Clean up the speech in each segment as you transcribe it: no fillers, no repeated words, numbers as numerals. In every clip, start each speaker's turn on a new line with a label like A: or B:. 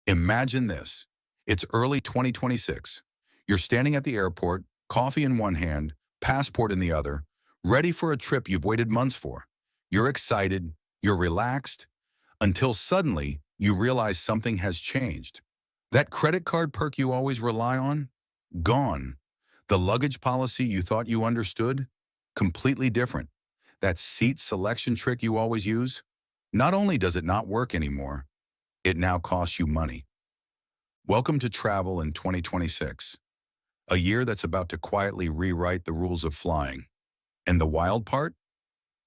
A: Imagine this. It's early 2026. You're standing at the airport, coffee in one hand, passport in the other, ready for a trip you've waited months for. You're excited, you're relaxed, until suddenly you realize something has changed. That credit card perk you always rely on? Gone. The luggage policy you thought you understood? Completely different. That seat selection trick you always use? Not only does it not work anymore, it now costs you money. Welcome to travel in 2026, a year that's about to quietly rewrite the rules of flying. And the wild part?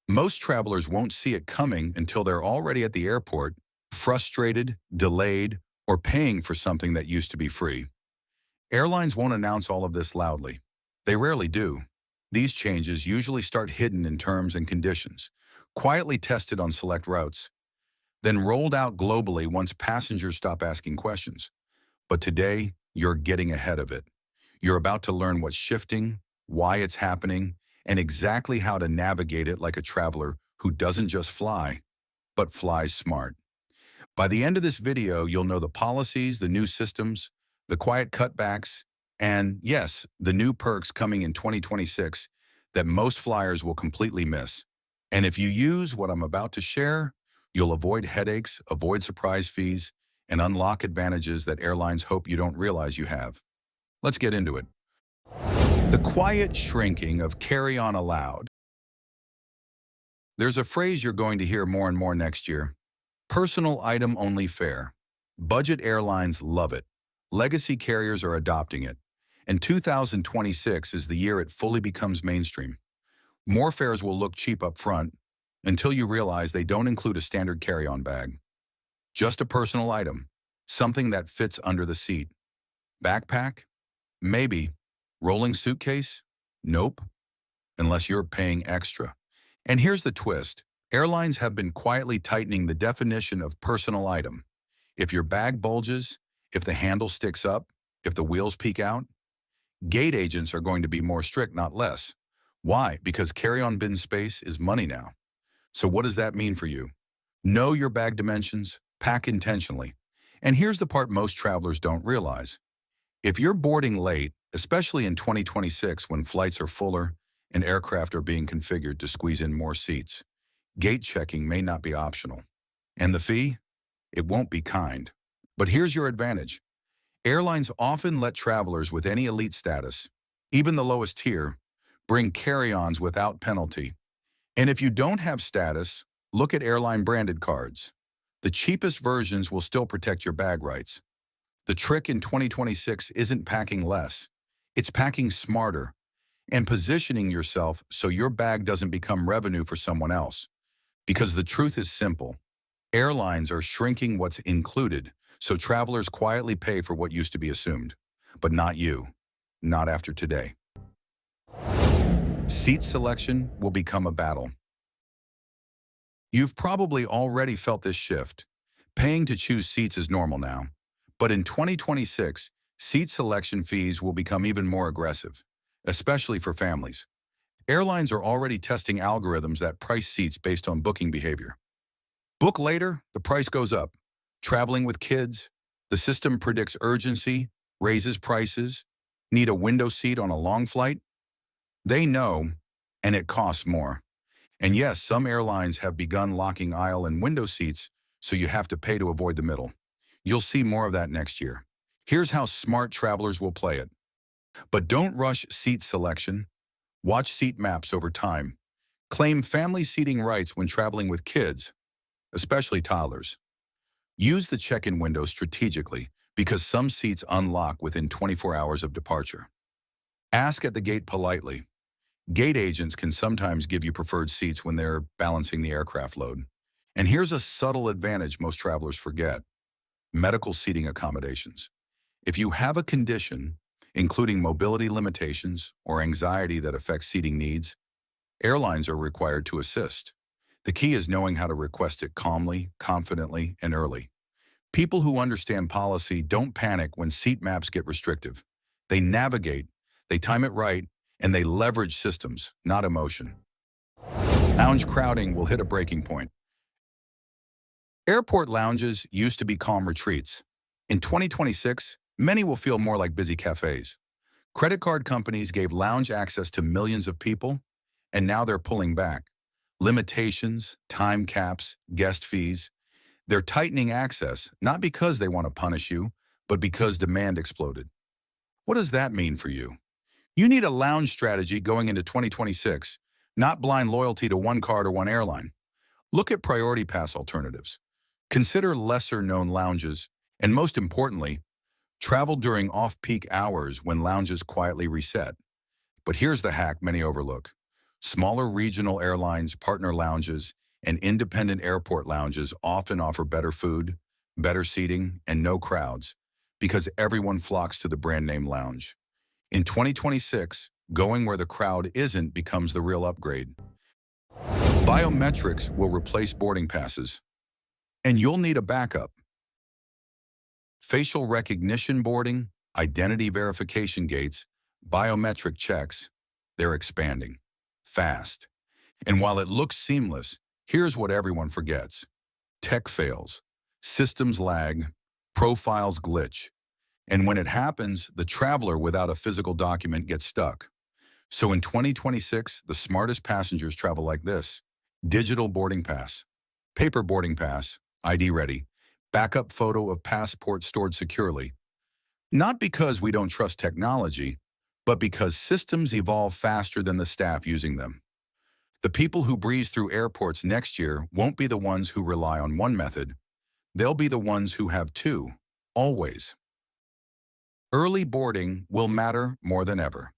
A: Most travelers won't see it coming until they're already at the airport, frustrated, delayed, or paying for something that used to be free. Airlines won't announce all of this loudly. They rarely do. These changes usually start hidden in terms and conditions, quietly tested on select routes, then rolled out globally once passengers stop asking questions. But today, you're getting ahead of it. You're about to learn what's shifting, why it's happening, and exactly how to navigate it like a traveler who doesn't just fly, but flies smart. By the end of this video, you'll know the policies, the new systems, the quiet cutbacks, and yes, the new perks coming in 2026 that most flyers will completely miss. And if you use what I'm about to share, you'll avoid headaches, avoid surprise fees, and unlock advantages that airlines hope you don't realize you have. Let's get into it. The quiet shrinking of carry-on allowed. There's a phrase you're going to hear more and more next year. Personal item only fare. Budget airlines love it. Legacy carriers are adopting it. And 2026 is the year it fully becomes mainstream. More fares will look cheap up front until you realize they don't include a standard carry-on bag. Just a personal item, something that fits under the seat. Backpack? Maybe. Rolling suitcase? Nope. Unless you're paying extra. And here's the twist. Airlines have been quietly tightening the definition of personal item. If your bag bulges, if the handle sticks up, if the wheels peek out, gate agents are going to be more strict, not less. Why? Because carry-on bin space is money now. So what does that mean for you? Know your bag dimensions, pack intentionally. And here's the part most travelers don't realize. If you're boarding late, especially in 2026 when flights are fuller and aircraft are being configured to squeeze in more seats, gate checking may not be optional. And the fee? It won't be kind. But here's your advantage. Airlines often let travelers with any elite status, even the lowest tier, bring carry-ons without penalty. And if you don't have status, look at airline-branded cards. The cheapest versions will still protect your bag rights. The trick in 2026 isn't packing less. It's packing smarter and positioning yourself so your bag doesn't become revenue for someone else. Because the truth is simple. Airlines are shrinking what's included, so travelers quietly pay for what used to be assumed. But not you. Not after today. Seat selection will become a battle. You've probably already felt this shift. Paying to choose seats is normal now. But in 2026, seat selection fees will become even more aggressive, especially for families. Airlines are already testing algorithms that price seats based on booking behavior. Book later, the price goes up. Traveling with kids, the system predicts urgency, raises prices. Need a window seat on a long flight? They know, and it costs more. And yes, some airlines have begun locking aisle and window seats, so you have to pay to avoid the middle. You'll see more of that next year. Here's how smart travelers will play it. But don't rush seat selection. Watch seat maps over time. Claim family seating rights when traveling with kids, especially toddlers. Use the check-in window strategically because some seats unlock within 24 hours of departure. Ask at the gate politely. Gate agents can sometimes give you preferred seats when they're balancing the aircraft load. And here's a subtle advantage most travelers forget. Medical seating accommodations. If you have a condition, including mobility limitations or anxiety that affects seating needs, airlines are required to assist. The key is knowing how to request it calmly, confidently, and early. People who understand policy don't panic when seat maps get restrictive. They navigate, they time it right, and they leverage systems, not emotion. Lounge crowding will hit a breaking point. Airport lounges used to be calm retreats. In 2026, many will feel more like busy cafes. Credit card companies gave lounge access to millions of people, and now they're pulling back. Limitations, time caps, guest fees. They're tightening access, not because they want to punish you, but because demand exploded. What does that mean for you? You need a lounge strategy going into 2026, not blind loyalty to one card or one airline. Look at priority pass alternatives. Consider lesser-known lounges, and most importantly, travel during off-peak hours when lounges quietly reset. But here's the hack many overlook. Smaller regional airlines, partner lounges, and independent airport lounges often offer better food, better seating, and no crowds because everyone flocks to the brand name lounge. In 2026, going where the crowd isn't becomes the real upgrade. Biometrics will replace boarding passes, and you'll need a backup. Facial recognition boarding, identity verification gates, biometric checks, they're expanding fast. And while it looks seamless, here's what everyone forgets. Tech fails, systems lag, profiles glitch. And when it happens, the traveler without a physical document gets stuck. So in 2026, the smartest passengers travel like this. Digital boarding pass, paper boarding pass, ID ready, backup photo of passport stored securely. Not because we don't trust technology, but because systems evolve faster than the staff using them. The people who breeze through airports next year won't be the ones who rely on one method. They'll be the ones who have two, always. Early boarding will matter more than ever.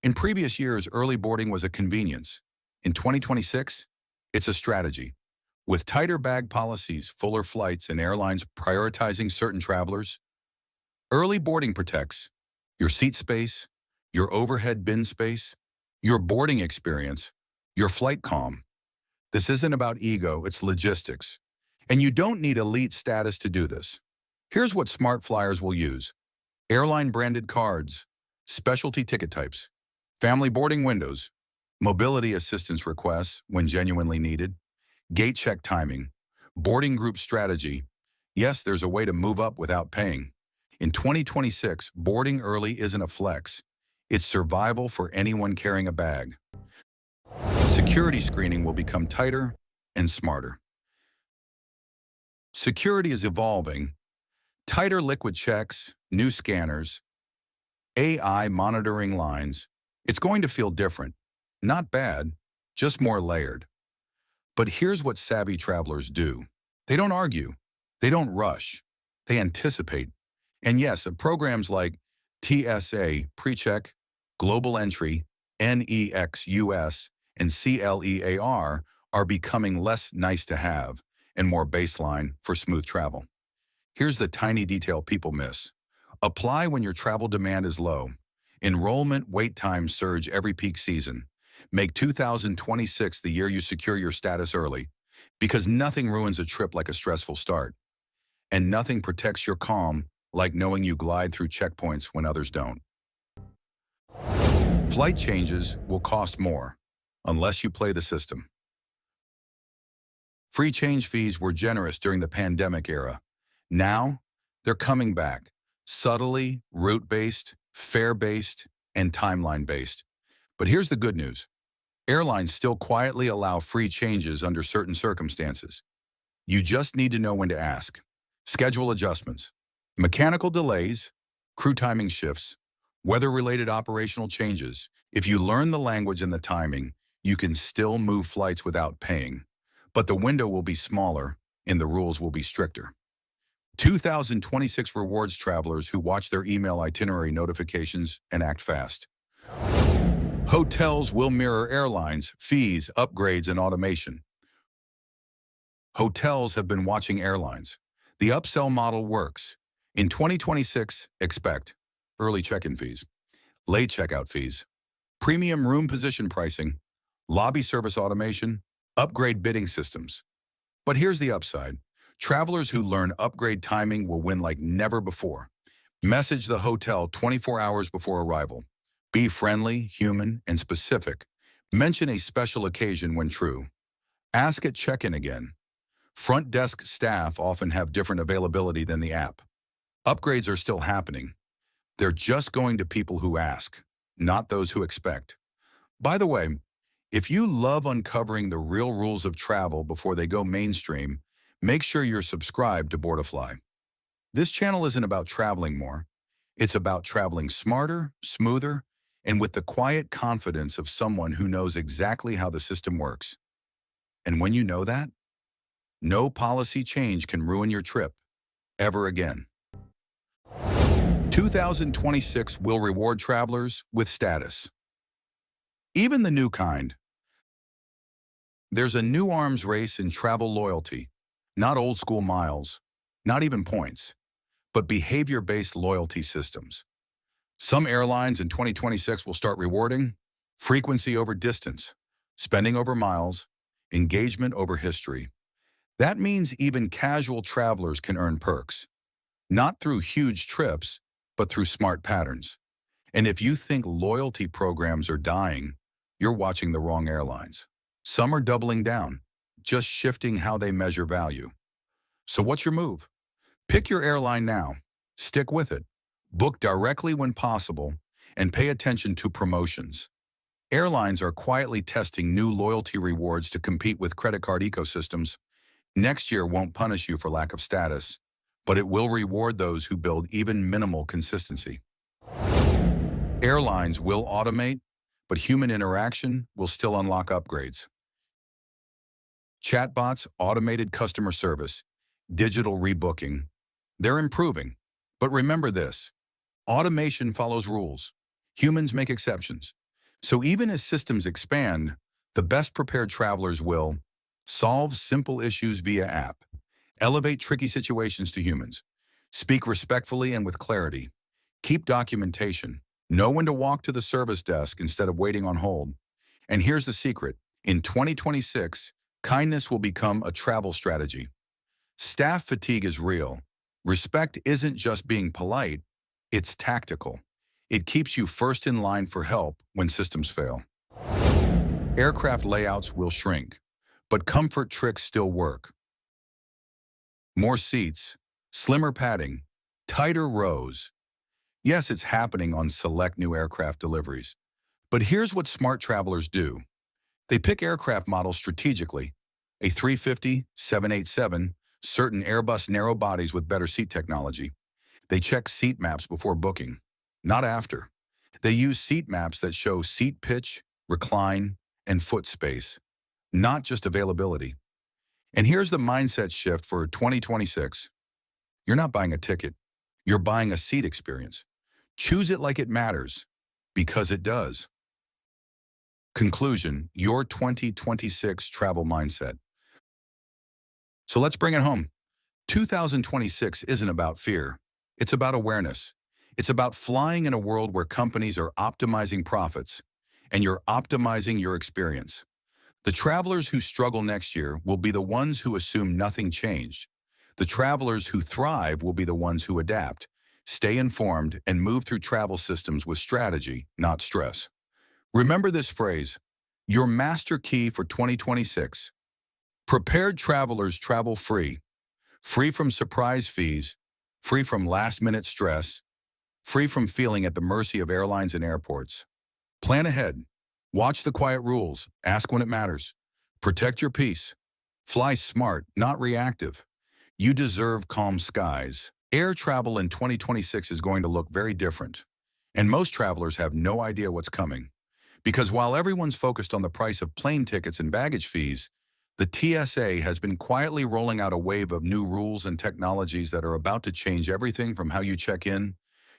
A: In previous years, early boarding was a convenience. In 2026, it's a strategy. With tighter bag policies, fuller flights, and airlines prioritizing certain travelers, early boarding protects your seat space, your overhead bin space, your boarding experience, your flight calm. This isn't about ego, it's logistics. And you don't need elite status to do this. Here's what smart flyers will use. Airline-branded cards, specialty ticket types, family boarding windows, mobility assistance requests when genuinely needed, gate check timing, boarding group strategy. Yes, there's a way to move up without paying. In 2026, boarding early isn't a flex. It's survival for anyone carrying a bag. Security screening will become tighter and smarter. Security is evolving. Tighter liquid checks, new scanners, AI monitoring lines. It's going to feel different. Not bad, just more layered. But here's what savvy travelers do. They don't argue. They don't rush. They anticipate. And yes, programs like TSA, PreCheck, Global Entry, NEXUS, and CLEAR are becoming less nice to have and more baseline for smooth travel. Here's the tiny detail people miss. Apply when your travel demand is low. Enrollment wait times surge every peak season. Make 2026 the year you secure your status early, because nothing ruins a trip like a stressful start. And nothing protects your calm like knowing you glide through checkpoints when others don't. Flight changes will cost more, unless you play the system. Free change fees were generous during the pandemic era. Now, they're coming back, subtly, route-based, fare-based, and timeline-based. But here's the good news. Airlines still quietly allow free changes under certain circumstances. You just need to know when to ask. Schedule adjustments, mechanical delays, crew timing shifts, weather-related operational changes. If you learn the language and the timing, you can still move flights without paying. But the window will be smaller and the rules will be stricter. 2026 rewards travelers who watch their email itinerary notifications and act fast. Hotels will mirror airlines, fees, upgrades, and automation. Hotels have been watching airlines. The upsell model works. In 2026, expect early check-in fees, late checkout fees, premium room position pricing, lobby service automation, upgrade bidding systems. But here's the upside. Travelers who learn upgrade timing will win like never before. Message the hotel 24 hours before arrival. Be friendly, human, and specific. Mention a special occasion when true. Ask at check-in again. Front desk staff often have different availability than the app. Upgrades are still happening. They're just going to people who ask, not those who expect. By the way, if you love uncovering the real rules of travel before they go mainstream, make sure you're subscribed to BoardiFly. This channel isn't about traveling more. It's about traveling smarter, smoother, and with the quiet confidence of someone who knows exactly how the system works. And when you know that, no policy change can ruin your trip ever again. 2026 will reward travelers with status. Even the new kind. There's a new arms race in travel loyalty, not old school miles, not even points, but behavior-based loyalty systems. Some airlines in 2026 will start rewarding frequency over distance, spending over miles, engagement over history. That means even casual travelers can earn perks, not through huge trips, but through smart patterns. And if you think loyalty programs are dying, you're watching the wrong airlines. Some are doubling down, just shifting how they measure value. So what's your move? Pick your airline now, stick with it, book directly when possible, and pay attention to promotions. Airlines are quietly testing new loyalty rewards to compete with credit card ecosystems. Next year won't punish you for lack of status, but it will reward those who build even minimal consistency. Airlines will automate, but human interaction will still unlock upgrades. Chatbots, automated customer service, digital rebooking, they're improving. But remember this, automation follows rules. Humans make exceptions. So even as systems expand, the best prepared travelers will solve simple issues via app, elevate tricky situations to humans, speak respectfully and with clarity, keep documentation, know when to walk to the service desk instead of waiting on hold. And here's the secret. In 2026, kindness will become a travel strategy. Staff fatigue is real. Respect isn't just being polite, it's tactical. It keeps you first in line for help when systems fail. Aircraft layouts will shrink, but comfort tricks still work. More seats, slimmer padding, tighter rows. Yes, it's happening on select new aircraft deliveries. But here's what smart travelers do. They pick aircraft models strategically, a 350, 787, certain Airbus narrow bodies with better seat technology. They check seat maps before booking, not after. They use seat maps that show seat pitch, recline, and foot space, not just availability. And here's the mindset shift for 2026. You're not buying a ticket. You're buying a seat experience. Choose it like it matters, because it does. Conclusion, your 2026 travel mindset. So let's bring it home. 2026 isn't about fear. It's about awareness. It's about flying in a world where companies are optimizing profits, and you're optimizing your experience. The travelers who struggle next year will be the ones who assume nothing changed. The travelers who thrive will be the ones who adapt, stay informed, and move through travel systems with strategy, not stress. Remember this phrase, your master key for 2026. Prepared travelers travel free, free from surprise fees, free from last-minute stress, free from feeling at the mercy of airlines and airports. Plan ahead. Watch the quiet rules. Ask when it matters. Protect your peace. Fly smart, not reactive. You deserve calm skies. Air travel in 2026 is going to look very different. And most travelers have no idea what's coming. Because while everyone's focused on the price of plane tickets and baggage fees, the TSA has been quietly rolling out a wave of new rules and technologies that are about to change everything from how you check in,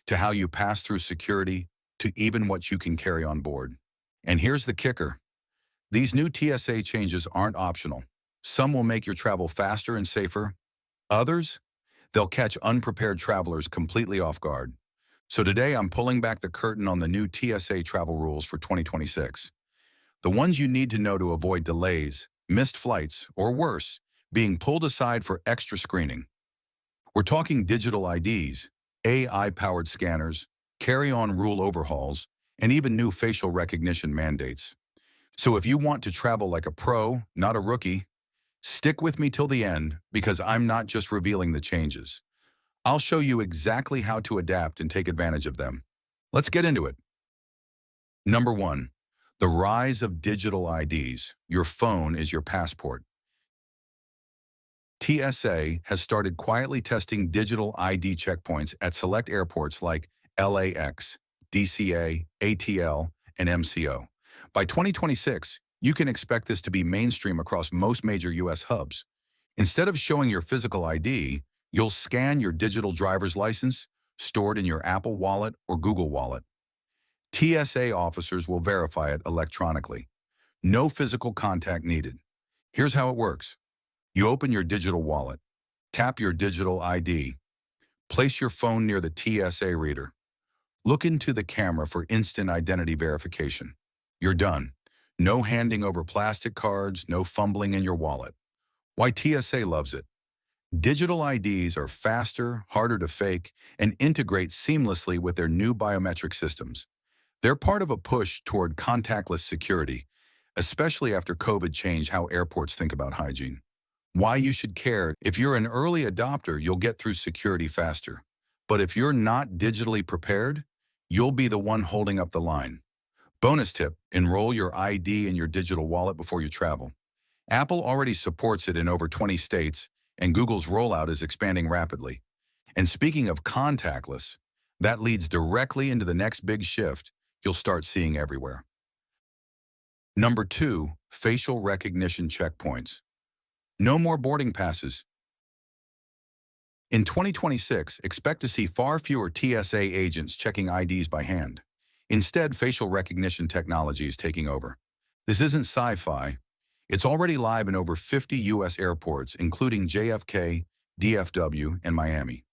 A: to how you pass through security, to even what you can carry on board. And here's the kicker. These new TSA changes aren't optional. Some will make your travel faster and safer. Others, they'll catch unprepared travelers completely off guard. So today I'm pulling back the curtain on the new TSA travel rules for 2026. The ones you need to know to avoid delays, missed flights, or worse, being pulled aside for extra screening. We're talking digital IDs, AI-powered scanners, carry-on rule overhauls, and even new facial recognition mandates. So if you want to travel like a pro, not a rookie, Stick with me till the end because I'm not just revealing the changes. I'll show you exactly how to adapt and take advantage of them. Let's get into it. Number 1. The rise of digital IDs. Your phone is your passport. TSA has started quietly testing digital ID checkpoints at select airports like LAX, DCA, ATL, and MCO. By 2026, you can expect this to be mainstream across most major U.S. hubs. Instead of showing your physical ID, you'll scan your digital driver's license stored in your Apple Wallet or Google Wallet. TSA officers will verify it electronically. No physical contact needed. Here's how it works. You open your digital wallet, tap your digital ID, place your phone near the TSA reader. Look into the camera for instant identity verification. You're done. No handing over plastic cards, no fumbling in your wallet. Why TSA loves it. Digital IDs are faster, harder to fake, and integrate seamlessly with their new biometric systems. They're part of a push toward contactless security, especially after COVID changed how airports think about hygiene. Why you should care: if you're an early adopter, you'll get through security faster. But if you're not digitally prepared, you'll be the one holding up the line. Bonus tip: enroll your ID in your digital wallet before you travel. Apple already supports it in over 20 states, and Google's rollout is expanding rapidly. And speaking of contactless, that leads directly into the next big shift you'll start seeing everywhere. Number 2, facial recognition checkpoints. No more boarding passes. In 2026, expect to see far fewer TSA agents checking IDs by hand. Instead, facial recognition technology is taking over. This isn't sci-fi. It's already live in over 50 U.S. airports, including JFK, DFW, and Miami.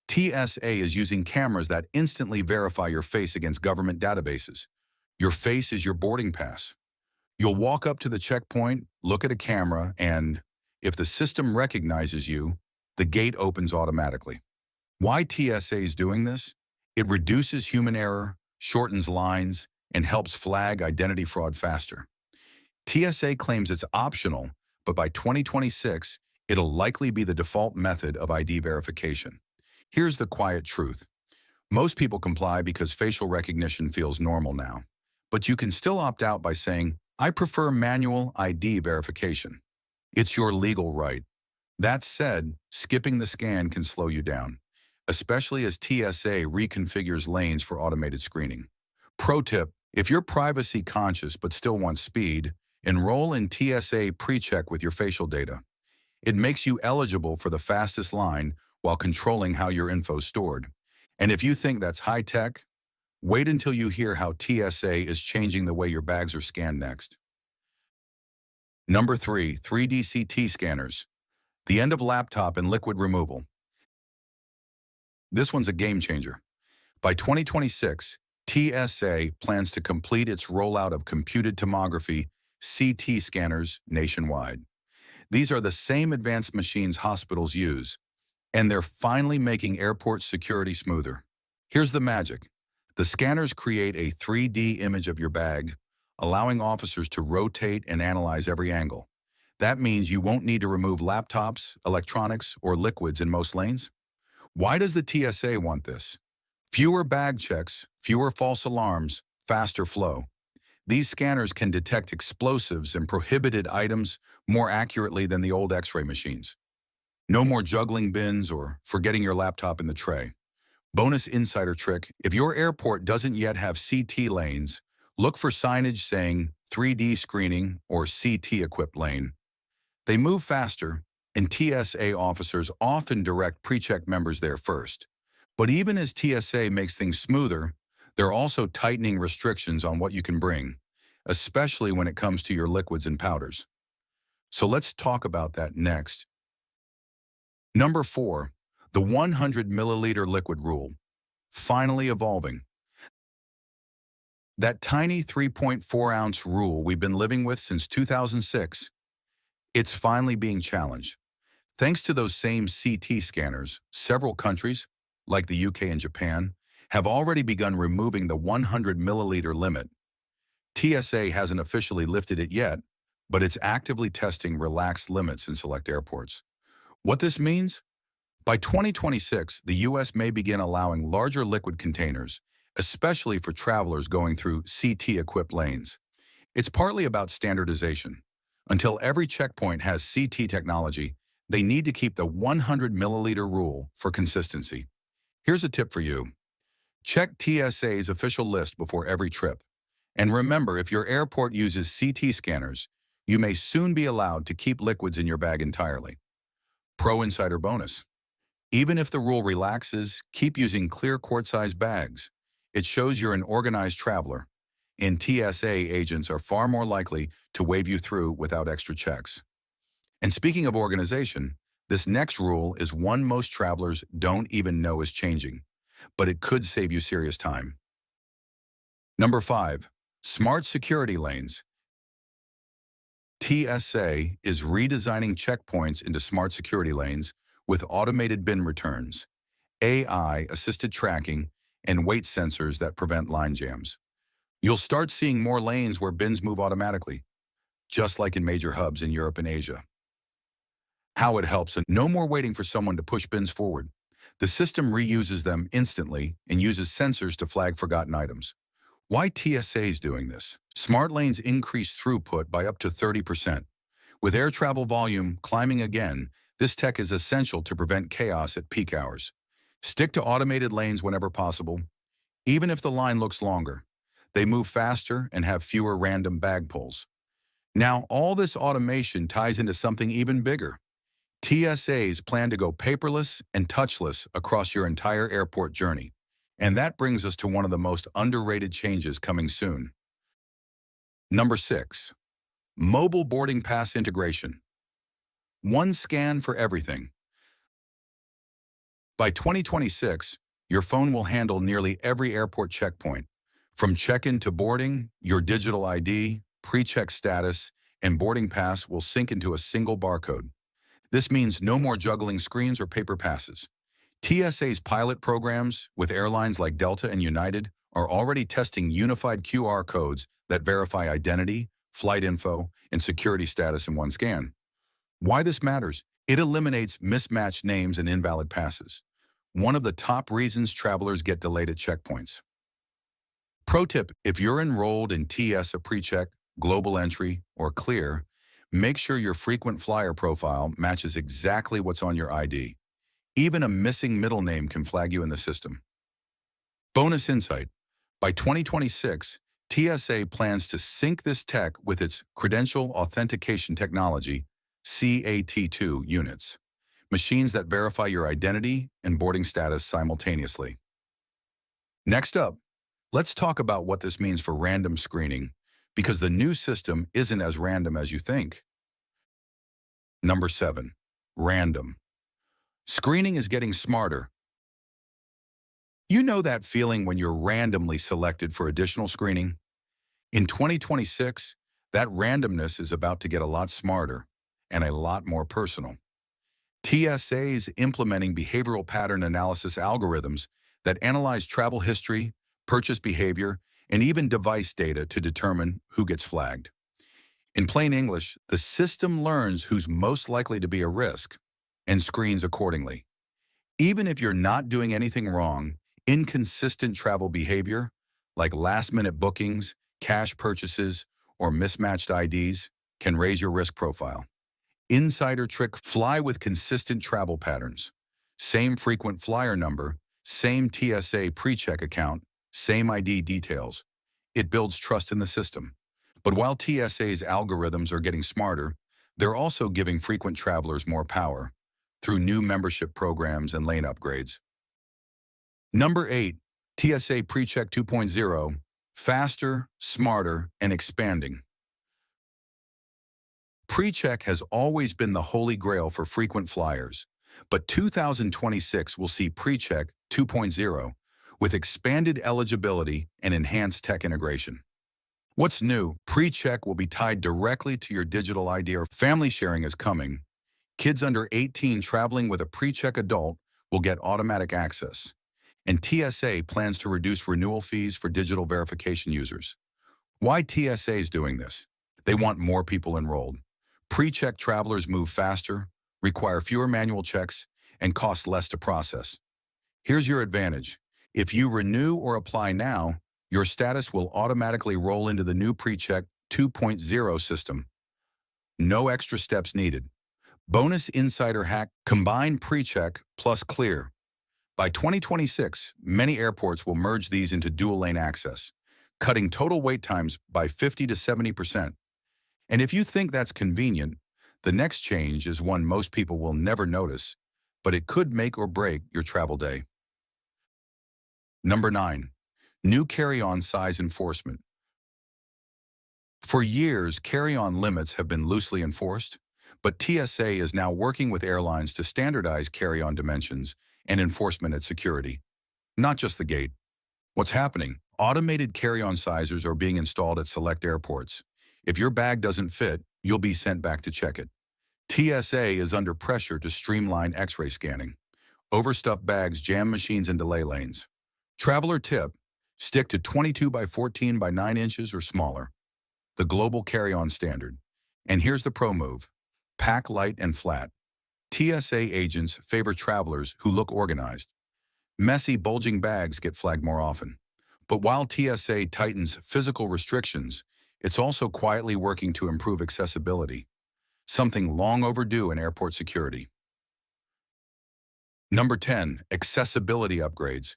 A: TSA is using cameras that instantly verify your face against government databases. Your face is your boarding pass. You'll walk up to the checkpoint, look at a camera, and if the system recognizes you, the gate opens automatically. Why TSA is doing this? It reduces human error, shortens lines, and helps flag identity fraud faster. TSA claims it's optional, but by 2026, it'll likely be the default method of ID verification. Here's the quiet truth. Most people comply because facial recognition feels normal now. But you can still opt out by saying, "I prefer manual ID verification." It's your legal right. That said, skipping the scan can slow you down, especially as TSA reconfigures lanes for automated screening. Pro tip: if you're privacy conscious but still want speed, enroll in TSA PreCheck with your facial data. It makes you eligible for the fastest line while controlling how your info's stored. And if you think that's high-tech, wait until you hear how TSA is changing the way your bags are scanned next. Number 3, 3D CT scanners. The end of laptop and liquid removal. This one's a game changer. By 2026, TSA plans to complete its rollout of computed tomography CT scanners nationwide. These are the same advanced machines hospitals use, and they're finally making airport security smoother. Here's the magic. The scanners create a 3D image of your bag, allowing officers to rotate and analyze every angle. That means you won't need to remove laptops, electronics, or liquids in most lanes. Why does the TSA want this? Fewer bag checks, fewer false alarms, faster flow. These scanners can detect explosives and prohibited items more accurately than the old X-ray machines. No more juggling bins or forgetting your laptop in the tray. Bonus insider trick: if your airport doesn't yet have CT lanes, look for signage saying 3D screening or CT equipped lane. They move faster, and TSA officers often direct PreCheck members there first. But even as TSA makes things smoother, they're also tightening restrictions on what you can bring, especially when it comes to your liquids and powders. So let's talk about that next. Number 4, the 100 milliliter liquid rule. Finally evolving. That tiny 3.4 ounce rule we've been living with since 2006, it's finally being challenged. Thanks to those same CT scanners, several countries, like the UK and Japan, have already begun removing the 100 milliliter limit. TSA hasn't officially lifted it yet, but it's actively testing relaxed limits in select airports. What this means? By 2026, the U.S. may begin allowing larger liquid containers, especially for travelers going through CT-equipped lanes. It's partly about standardization. Until every checkpoint has CT technology, they need to keep the 100 milliliter rule for consistency. Here's a tip for you. Check TSA's official list before every trip. And remember, if your airport uses CT scanners, you may soon be allowed to keep liquids in your bag entirely. Pro insider bonus. Even if the rule relaxes, keep using clear quart-sized bags. It shows you're an organized traveler, and TSA agents are far more likely to wave you through without extra checks. And speaking of organization, this next rule is one most travelers don't even know is changing, but it could save you serious time. Number 5. Smart security lanes. TSA is redesigning checkpoints into smart security lanes with automated bin returns, AI-assisted tracking, and weight sensors that prevent line jams. You'll start seeing more lanes where bins move automatically, just like in major hubs in Europe and Asia. How it helps, and no more waiting for someone to push bins forward. The system reuses them instantly and uses sensors to flag forgotten items. Why TSA is doing this? Smart lanes increase throughput by up to 30%. With air travel volume climbing again, this tech is essential to prevent chaos at peak hours. Stick to automated lanes whenever possible, even if the line looks longer. They move faster and have fewer random bag pulls. Now, all this automation ties into something even bigger. TSAs plan to go paperless and touchless across your entire airport journey. And that brings us to one of the most underrated changes coming soon. Number 6. Mobile boarding pass integration. One scan for everything. By 2026, your phone will handle nearly every airport checkpoint. From check-in to boarding, your digital ID, pre-check status, and boarding pass will sync into a single barcode. This means no more juggling screens or paper passes. TSA's pilot programs with airlines like Delta and United are already testing unified QR codes that verify identity, flight info, and security status in one scan. Why this matters? It eliminates mismatched names and invalid passes, one of the top reasons travelers get delayed at checkpoints. Pro tip, if you're enrolled in TSA PreCheck, Global Entry, or Clear, make sure your frequent flyer profile matches exactly what's on your ID. Even a missing middle name can flag you in the system. Bonus insight. By 2026, TSA plans to sync this tech with its Credential Authentication Technology, CAT2 units, machines that verify your identity and boarding status simultaneously. Next up, let's talk about what this means for random screening, because the new system isn't as random as you think. Number 7. Random. Screening is getting smarter. You know that feeling when you're randomly selected for additional screening? In 2026, that randomness is about to get a lot smarter and a lot more personal. TSA is implementing behavioral pattern analysis algorithms that analyze travel history, purchase behavior, and even device data to determine who gets flagged. In plain English, the system learns who's most likely to be a risk and screens accordingly. Even if you're not doing anything wrong, inconsistent travel behavior, like last-minute bookings, cash purchases, or mismatched IDs, can raise your risk profile. Insider trick: fly with consistent travel patterns. Same frequent flyer number, same TSA PreCheck account, same ID details. It builds trust in the system. But while TSA's algorithms are getting smarter, they're also giving frequent travelers more power through new membership programs and lane upgrades. Number 8. TSA PreCheck 2.0, faster, smarter, and expanding. PreCheck has always been the holy grail for frequent flyers, but 2026 will see PreCheck 2.0 with expanded eligibility and enhanced tech integration. What's new? PreCheck will be tied directly to your digital ID, or family sharing is coming. Kids under 18 traveling with a PreCheck adult will get automatic access. And TSA plans to reduce renewal fees for digital verification users. Why TSA is doing this? They want more people enrolled. Pre-check travelers move faster, require fewer manual checks, and cost less to process. Here's your advantage. If you renew or apply now, your status will automatically roll into the new PreCheck 2.0 system. No extra steps needed. Bonus insider hack: combine PreCheck plus Clear. By 2026, many airports will merge these into dual-lane access, cutting total wait times by 50 to 70%. And if you think that's convenient, the next change is one most people will never notice, but it could make or break your travel day. Number 9. New carry-on size enforcement. For years, carry-on limits have been loosely enforced, but TSA is now working with airlines to standardize carry-on dimensions and enforcement at security, not just the gate. What's happening? Automated carry-on sizers are being installed at select airports. If your bag doesn't fit, you'll be sent back to check it. TSA is under pressure to streamline X-ray scanning. Overstuffed bags jam machines and delay lanes. Traveler tip: stick to 22 by 14 by 9 inches or smaller, the global carry-on standard. And here's the pro move: pack light and flat. TSA agents favor travelers who look organized. Messy, bulging bags get flagged more often. But while TSA tightens physical restrictions, it's also quietly working to improve accessibility, something long overdue in airport security. Number 10. Accessibility upgrades.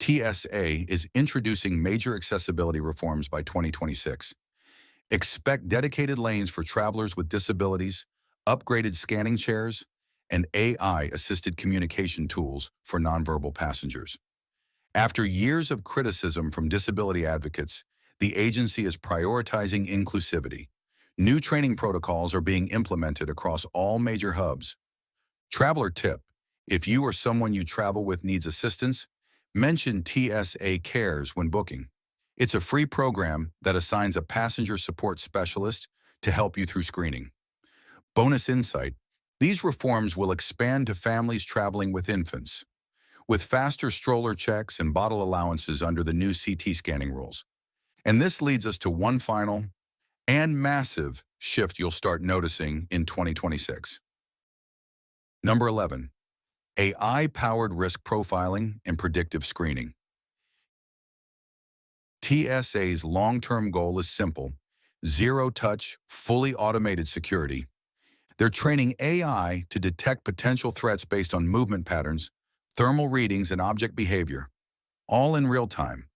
A: TSA is introducing major accessibility reforms by 2026. Expect dedicated lanes for travelers with disabilities, upgraded scanning chairs, and AI-assisted communication tools for nonverbal passengers. After years of criticism from disability advocates, the agency is prioritizing inclusivity. New training protocols are being implemented across all major hubs. Traveler tip: if you or someone you travel with needs assistance, mention TSA Cares when booking. It's a free program that assigns a passenger support specialist to help you through screening. Bonus insight: these reforms will expand to families traveling with infants, with faster stroller checks and bottle allowances under the new CT scanning rules. And this leads us to one final and massive shift you'll start noticing in 2026. Number 11. AI-powered risk profiling and predictive screening. TSA's long-term goal is simple: zero-touch, fully automated security. They're training AI to detect potential threats based on movement patterns, thermal readings, and object behavior, all in real time.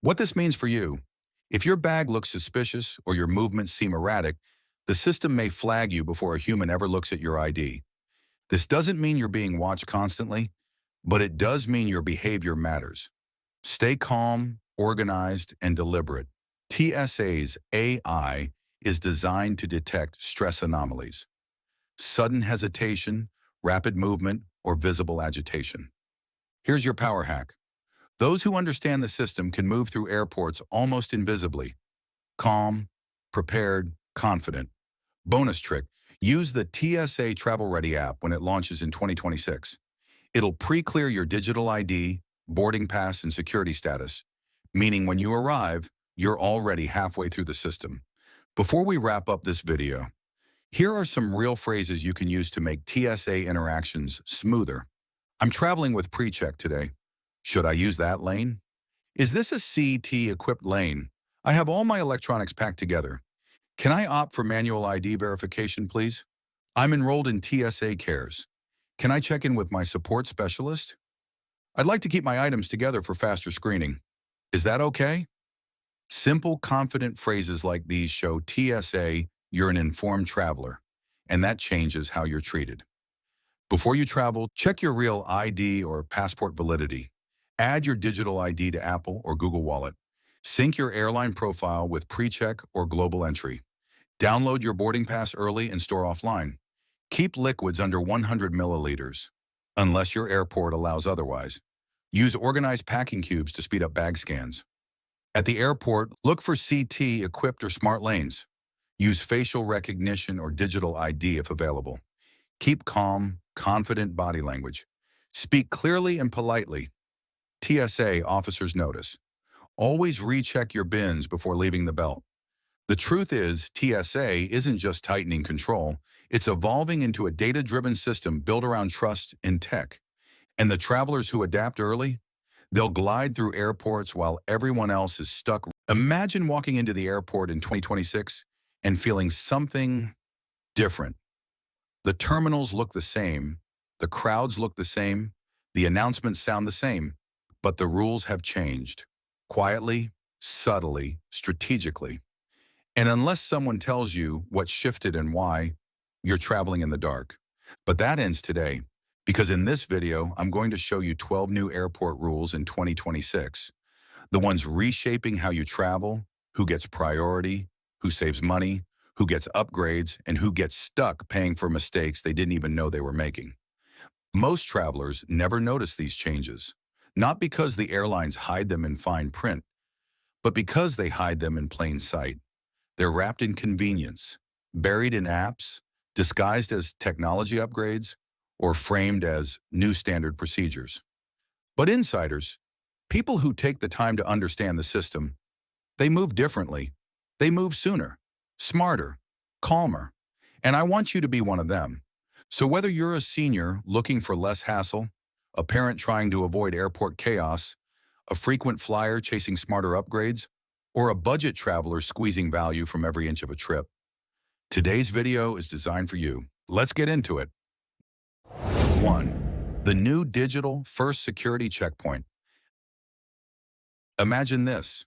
A: What this means for you: if your bag looks suspicious or your movements seem erratic, the system may flag you before a human ever looks at your ID. This doesn't mean you're being watched constantly, but it does mean your behavior matters. Stay calm, organized, and deliberate. TSA's AI is designed to detect stress anomalies, sudden hesitation, rapid movement, or visible agitation. Here's your power hack: those who understand the system can move through airports almost invisibly. Calm, prepared, confident. Bonus trick: use the TSA Travel Ready app when it launches in 2026. It'll pre-clear your digital ID, boarding pass, and security status, meaning when you arrive, you're already halfway through the system. Before we wrap up this video, here are some real phrases you can use to make TSA interactions smoother. I'm traveling with PreCheck today. Should I use that lane? Is this a CT-equipped lane? I have all my electronics packed together. Can I opt for manual ID verification, please? I'm enrolled in TSA Cares. Can I check in with my support specialist? I'd like to keep my items together for faster screening. Is that okay? Simple, confident phrases like these show TSA you're an informed traveler, and that changes how you're treated. Before you travel, check your real ID or passport validity. Add your digital ID to Apple or Google Wallet. Sync your airline profile with PreCheck or Global Entry. Download your boarding pass early and store offline. Keep liquids under 100 milliliters, unless your airport allows otherwise. Use organized packing cubes to speed up bag scans. At the airport, look for CT-equipped or smart lanes. Use facial recognition or digital ID if available. Keep calm, confident body language. Speak clearly and politely. TSA officers notice. Always recheck your bins before leaving the belt. The truth is, TSA isn't just tightening control, it's evolving into a data-driven system built around trust and tech. And the travelers who adapt early, they'll glide through airports while everyone else is stuck. Imagine walking into the airport in 2026 and feeling something different. The terminals look the same, the crowds look the same, the announcements sound the same, but the rules have changed. Quietly, subtly, strategically. And unless someone tells you what shifted and why, you're traveling in the dark. But that ends today, because in this video, I'm going to show you 12 new airport rules in 2026. The ones reshaping how you travel, who gets priority, who saves money, who gets upgrades, and who gets stuck paying for mistakes they didn't even know they were making. Most travelers never notice these changes, not because the airlines hide them in fine print, but because they hide them in plain sight. They're wrapped in convenience, buried in apps, disguised as technology upgrades, or framed as new standard procedures. But insiders, people who take the time to understand the system, they move differently. They move sooner, smarter, calmer. And I want you to be one of them. So whether you're a senior looking for less hassle, a parent trying to avoid airport chaos, a frequent flyer chasing smarter upgrades, or a budget traveler squeezing value from every inch of a trip, today's video is designed for you. Let's get into it. 1. The new digital first security checkpoint. Imagine this.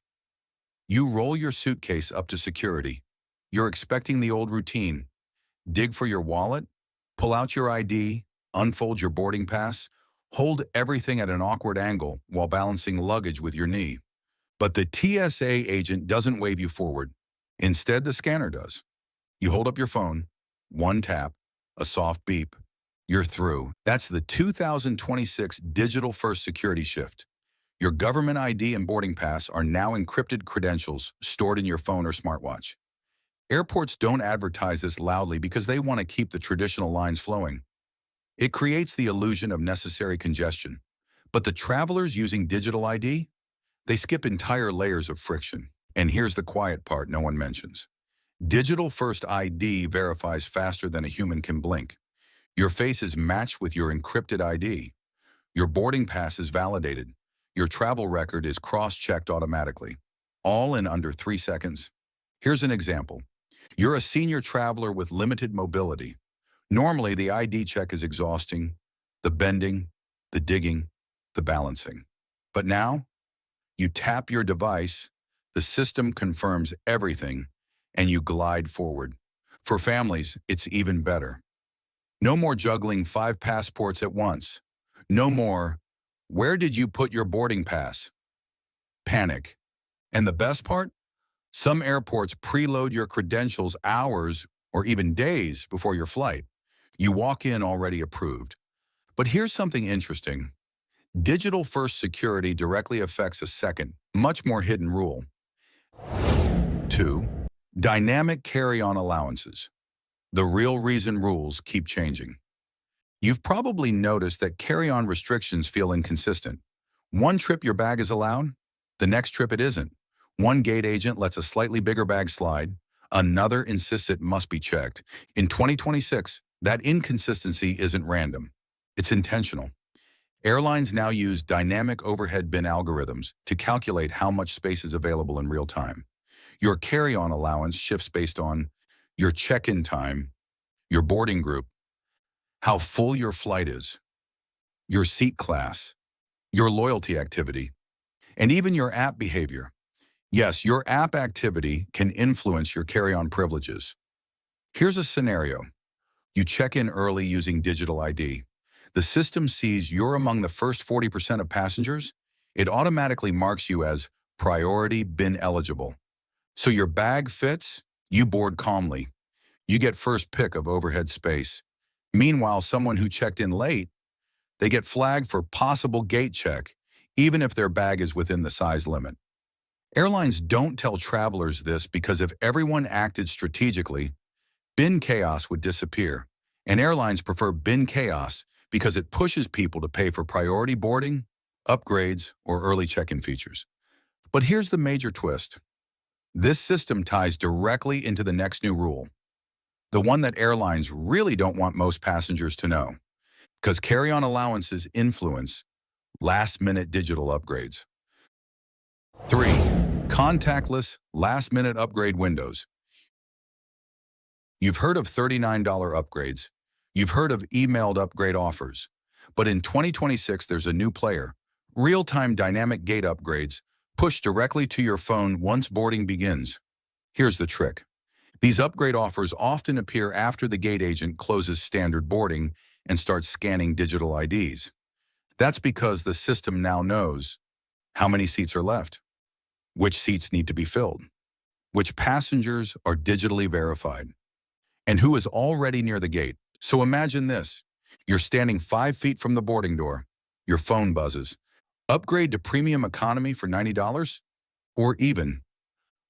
A: You roll your suitcase up to security. You're expecting the old routine. Dig for your wallet, pull out your ID, unfold your boarding pass, hold everything at an awkward angle while balancing luggage with your knee. But the TSA agent doesn't wave you forward. Instead, the scanner does. You hold up your phone, one tap, a soft beep. You're through. That's the 2026 digital first security shift. Your government ID and boarding pass are now encrypted credentials stored in your phone or smartwatch. Airports don't advertise this loudly because they want to keep the traditional lines flowing. It creates the illusion of necessary congestion. But the travelers using digital ID, they skip entire layers of friction. And here's the quiet part no one mentions. Digital first ID verifies faster than a human can blink. Your face is matched with your encrypted ID. Your boarding pass is validated. Your travel record is cross-checked automatically, all in under 3 seconds. Here's an example. You're a senior traveler with limited mobility. Normally, the ID check is exhausting, the bending, the digging, the balancing. But now, you tap your device, the system confirms everything, and you glide forward. For families, it's even better. No more juggling 5 passports at once. No more, where did you put your boarding pass? Panic. And the best part? Some airports preload your credentials hours or even days before your flight. You walk in already approved. But here's something interesting. Digital first security directly affects a second, much more hidden rule. 2. Dynamic carry-on allowances. The real reason rules keep changing. You've probably noticed that carry-on restrictions feel inconsistent. One trip your bag is allowed, the next trip it isn't. One gate agent lets a slightly bigger bag slide, another insists it must be checked. In 2026, that inconsistency isn't random. It's intentional. Airlines now use dynamic overhead bin algorithms to calculate how much space is available in real time. Your carry-on allowance shifts based on your check-in time, your boarding group, how full your flight is, your seat class, your loyalty activity, and even your app behavior. Yes, your app activity can influence your carry-on privileges. Here's a scenario. You check in early using digital ID. The system sees you're among the first 40% of passengers. It automatically marks you as priority bin eligible. So your bag fits, you board calmly. You get first pick of overhead space. Meanwhile, someone who checked in late, they get flagged for possible gate check, even if their bag is within the size limit. Airlines don't tell travelers this because if everyone acted strategically, bin chaos would disappear. And airlines prefer bin chaos because it pushes people to pay for priority boarding, upgrades, or early check-in features. But here's the major twist. This system ties directly into the next new rule, the one that airlines really don't want most passengers to know, because carry-on allowances influence last-minute digital upgrades. 3. Contactless last-minute upgrade windows. You've heard of $39 upgrades. You've heard of emailed upgrade offers. But in 2026, there's a new player, real-time dynamic gate upgrades, pushed directly to your phone once boarding begins. Here's the trick. These upgrade offers often appear after the gate agent closes standard boarding and starts scanning digital IDs. That's because the system now knows how many seats are left, which seats need to be filled, which passengers are digitally verified, and who is already near the gate. So imagine this. You're standing 5 feet from the boarding door. Your phone buzzes. Upgrade to premium economy for $90? Or even,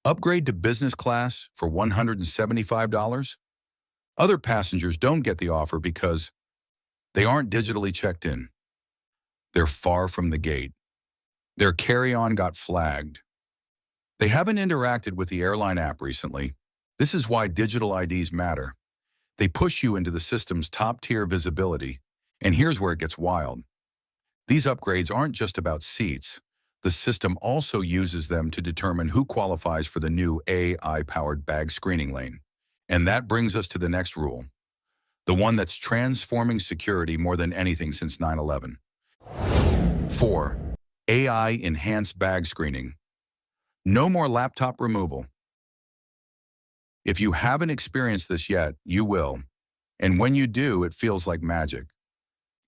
A: upgrade to business class for $175? Other passengers don't get the offer because they aren't digitally checked in. They're far from the gate. Their carry-on got flagged. They haven't interacted with the airline app recently. This is why digital IDs matter. They push you into the system's top-tier visibility. And here's where it gets wild. These upgrades aren't just about seats. The system also uses them to determine who qualifies for the new AI-powered bag screening lane. And that brings us to the next rule, the one that's transforming security more than anything since 9/11. 4. AI-enhanced bag screening. No more laptop removal. If you haven't experienced this yet, you will. And when you do, it feels like magic.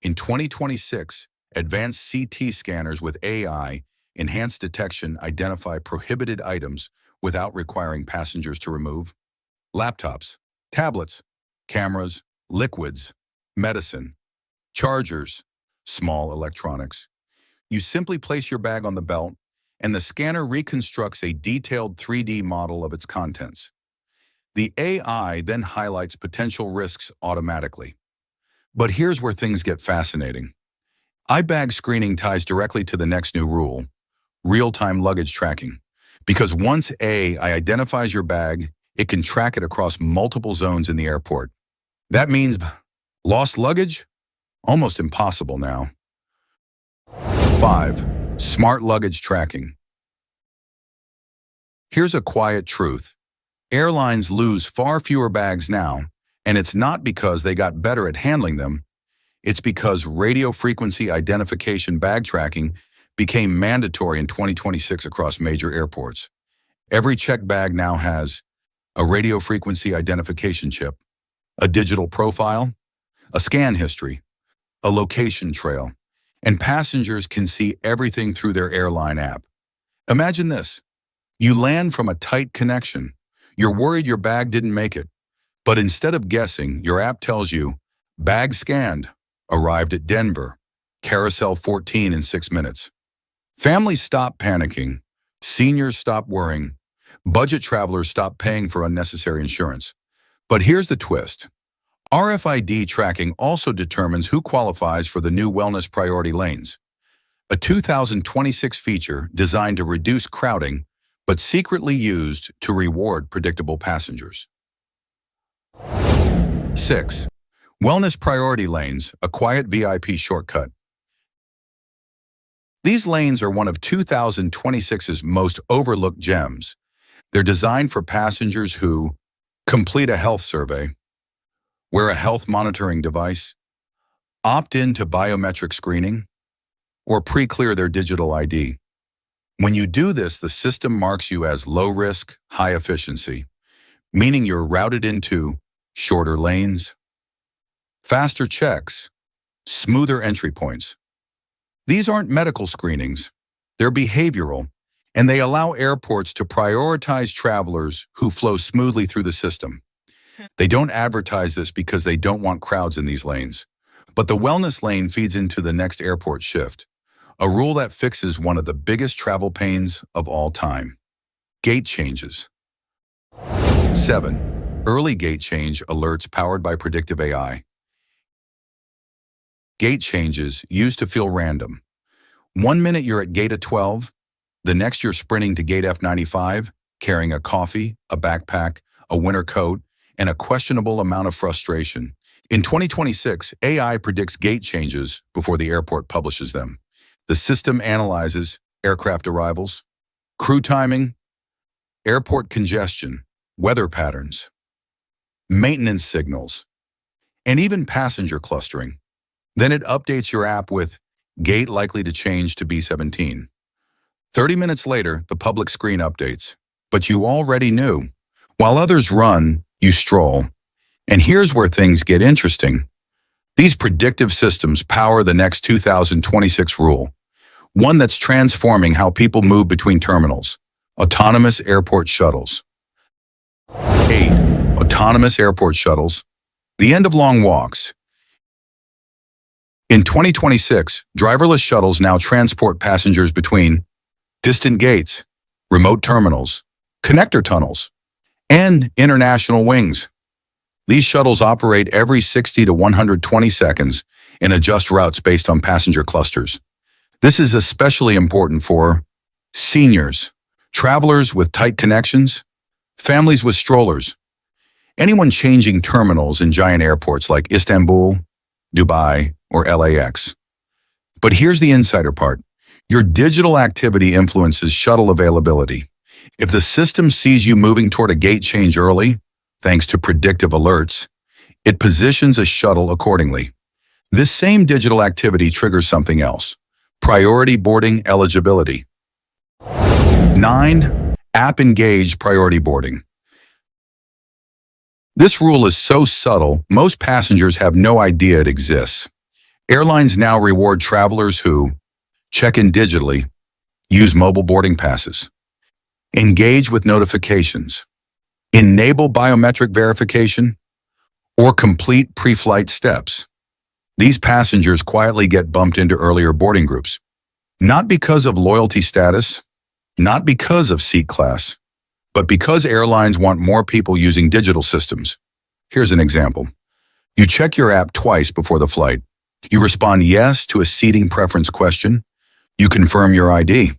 A: In 2026, advanced CT scanners with AI enhanced detection identify prohibited items without requiring passengers to remove. Laptops, tablets, cameras, liquids, medicine, chargers, small electronics. You simply place your bag on the belt, and the scanner reconstructs a detailed 3D model of its contents. The AI then highlights potential risks automatically. But here's where things get fascinating. iBag screening ties directly to the next new rule, real-time luggage tracking. Because once AI identifies your bag, it can track it across multiple zones in the airport. That means lost luggage? Almost impossible now. 5. Smart luggage tracking. Here's a quiet truth. Airlines lose far fewer bags now, and it's not because they got better at handling them. It's because radio frequency identification bag tracking became mandatory in 2026 across major airports. Every checked bag now has a radio frequency identification chip, a digital profile, a scan history, a location trail, and passengers can see everything through their airline app. Imagine this. You land from a tight connection. You're worried your bag didn't make it. But instead of guessing, your app tells you, bag scanned, arrived at Denver, carousel 14 in 6 minutes. Families stop panicking. Seniors stop worrying. Budget travelers stop paying for unnecessary insurance. But here's the twist. RFID tracking also determines who qualifies for the new wellness priority lanes, a 2026 feature designed to reduce crowding but secretly used to reward predictable passengers. 6. Wellness priority lanes, a quiet VIP shortcut. These lanes are one of 2026's most overlooked gems. They're designed for passengers who complete a health survey, wear a health monitoring device, opt in to biometric screening, or pre-clear their digital ID. When you do this, the system marks you as low risk, high efficiency, meaning you're routed into shorter lanes, faster checks, smoother entry points. These aren't medical screenings, they're behavioral, and they allow airports to prioritize travelers who flow smoothly through the system. They don't advertise this because they don't want crowds in these lanes. But the wellness lane feeds into the next airport shift, a rule that fixes one of the biggest travel pains of all time. Gate changes. 7. Early gate change alerts powered by predictive AI. Gate changes used to feel random. 1 minute you're at gate A12, the next you're sprinting to gate F95. carrying a coffee, a backpack, a winter coat, and a questionable amount of frustration. In 2026, AI predicts gate changes before the airport publishes them. The system analyzes aircraft arrivals, crew timing, airport congestion, weather patterns, maintenance signals, and even passenger clustering. Then it updates your app with gate likely to change to B17. 30 minutes later, the public screen updates. But you already knew. While others run, you stroll. And here's where things get interesting. These predictive systems power the next 2026 rule, one that's transforming how people move between terminals: autonomous airport shuttles. 8. Autonomous airport shuttles. The end of long walks. In 2026, driverless shuttles now transport passengers between distant gates, remote terminals, connector tunnels, and international wings. These shuttles operate every 60 to 120 seconds and adjust routes based on passenger clusters. This is especially important for seniors, travelers with tight connections, families with strollers, anyone changing terminals in giant airports like Istanbul, Dubai, or LAX. But here's the insider part. Your digital activity influences shuttle availability. If the system sees you moving toward a gate change early, thanks to predictive alerts, it positions a shuttle accordingly. This same digital activity triggers something else: priority boarding eligibility. 9. App engage priority boarding. This rule is so subtle, most passengers have no idea it exists. Airlines now reward travelers who check in digitally, use mobile boarding passes, engage with notifications, enable biometric verification, or complete pre-flight steps. These passengers quietly get bumped into earlier boarding groups. Not because of loyalty status, not because of seat class, but because airlines want more people using digital systems. Here's an example. You check your app twice before the flight. You respond yes to a seating preference question. You confirm your ID.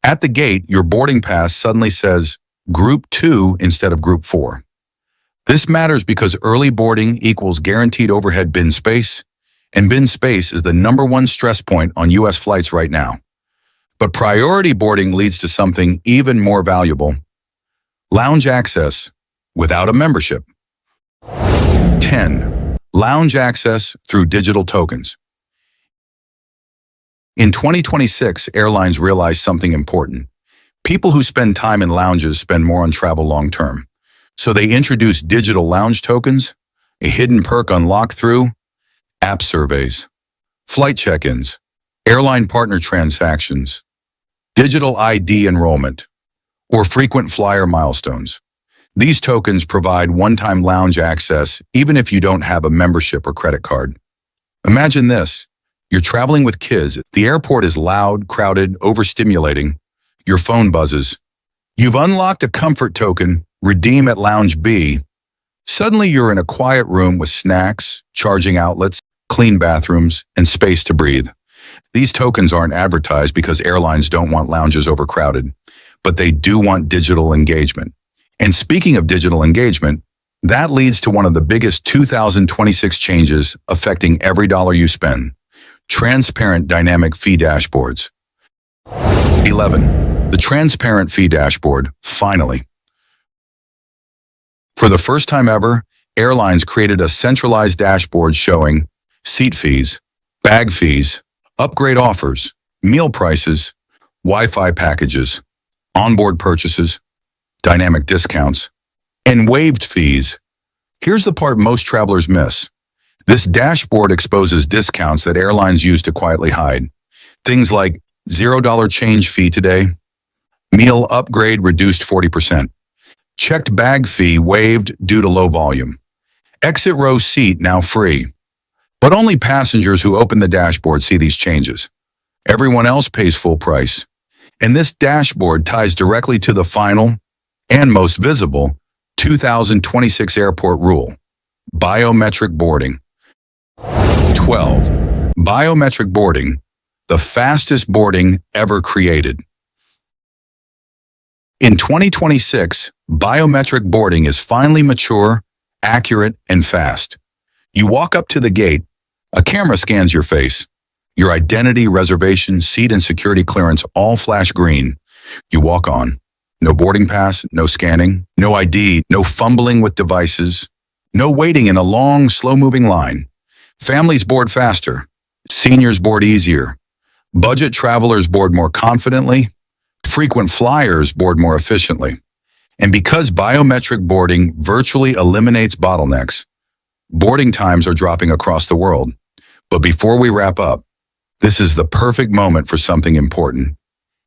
A: At the gate, your boarding pass suddenly says Group 2 instead of Group 4. This matters because early boarding equals guaranteed overhead bin space, and bin space is the #1 stress point on U.S. flights right now. But priority boarding leads to something even more valuable: lounge access without a membership. 10. Lounge access through digital tokens. In 2026, airlines realize something important. People who spend time in lounges spend more on travel long-term. So they introduce digital lounge tokens, a hidden perk unlocked through app surveys, flight check-ins, airline partner transactions, digital ID enrollment, or frequent flyer milestones. These tokens provide one-time lounge access even if you don't have a membership or credit card. Imagine this. You're traveling with kids. The airport is loud, crowded, overstimulating. Your phone buzzes. You've unlocked a comfort token, redeem at Lounge B. Suddenly you're in a quiet room with snacks, charging outlets, clean bathrooms, and space to breathe. These tokens aren't advertised because airlines don't want lounges overcrowded, but they do want digital engagement. And speaking of digital engagement, that leads to one of the biggest 2026 changes affecting every dollar you spend: transparent dynamic fee dashboards. 11. The transparent fee dashboard, finally. For the first time ever, airlines created a centralized dashboard showing seat fees, bag fees, upgrade offers, meal prices, Wi-Fi packages, onboard purchases, dynamic discounts, and waived fees. Here's the part most travelers miss. This dashboard exposes discounts that airlines use to quietly hide. Things like $0 change fee today, meal upgrade reduced 40%, checked bag fee waived due to low volume, exit row seat now free. But only passengers who open the dashboard see these changes. Everyone else pays full price. And this dashboard ties directly to the final and most visible 2026 airport rule: biometric boarding. 12. Biometric boarding, the fastest boarding ever created. In 2026, biometric boarding is finally mature, accurate, and fast. You walk up to the gate, a camera scans your face. Your identity, reservation, seat, and security clearance all flash green. You walk on. No boarding pass, no scanning, no ID, no fumbling with devices, no waiting in a long, slow-moving line. Families board faster. Seniors board easier. Budget travelers board more confidently. Frequent flyers board more efficiently. And because biometric boarding virtually eliminates bottlenecks, boarding times are dropping across the world. But before we wrap up, this is the perfect moment for something important.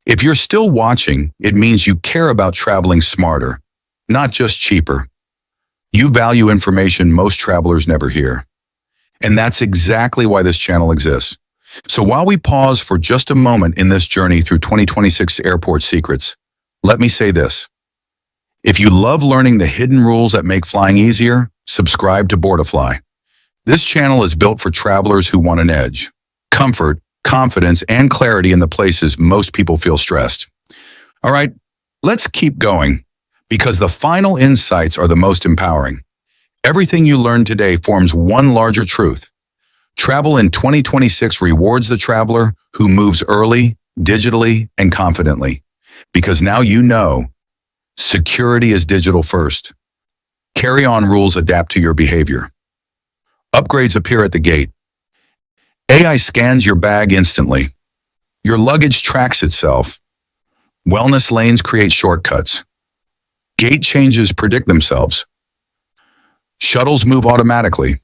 A: If you're still watching, it means you care about traveling smarter, not just cheaper. You value information most travelers never hear. And that's exactly why this channel exists. So while we pause for just a moment in this journey through 2026 airport secrets, let me say this. If you love learning the hidden rules that make flying easier, subscribe to BoardiFly. This channel is built for travelers who want an edge, comfort, confidence, and clarity in the places most people feel stressed. All right, let's keep going, because the final insights are the most empowering. Everything you learned today forms one larger truth. Travel in 2026 rewards the traveler who moves early, digitally, and confidently. Because now you know, security is digital first. Carry-on rules adapt to your behavior. Upgrades appear at the gate. AI scans your bag instantly. Your luggage tracks itself. Wellness lanes create shortcuts. Gate changes predict themselves. Shuttles move automatically.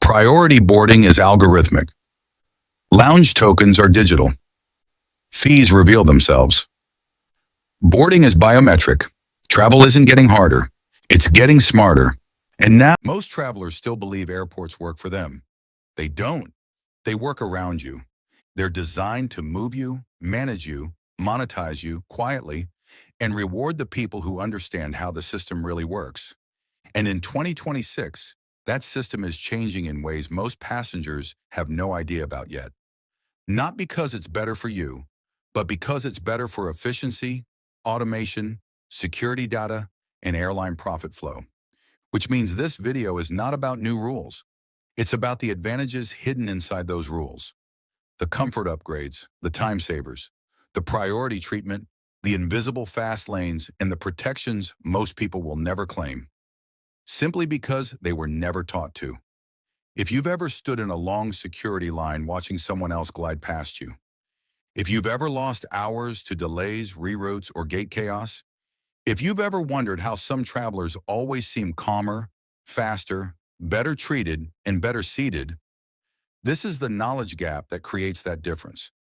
A: Priority boarding is algorithmic. Lounge tokens are digital. Fees reveal themselves. Boarding is biometric. Travel isn't getting harder. It's getting smarter. And now, most travelers still believe airports work for them. They don't. They work around you. They're designed to move you, manage you, monetize you quietly, and reward the people who understand how the system really works. And in 2026, that system is changing in ways most passengers have no idea about yet. Not because it's better for you, but because it's better for efficiency, automation, security data, and airline profit flow. Which means this video is not about new rules. It's about the advantages hidden inside those rules. The comfort upgrades, the time savers, the priority treatment, the invisible fast lanes, and the protections most people will never claim. Simply because they were never taught to. If you've ever stood in a long security line watching someone else glide past you, if you've ever lost hours to delays, reroutes, or gate chaos, if you've ever wondered how some travelers always seem calmer, faster, better treated, and better seated, this is the knowledge gap that creates that difference.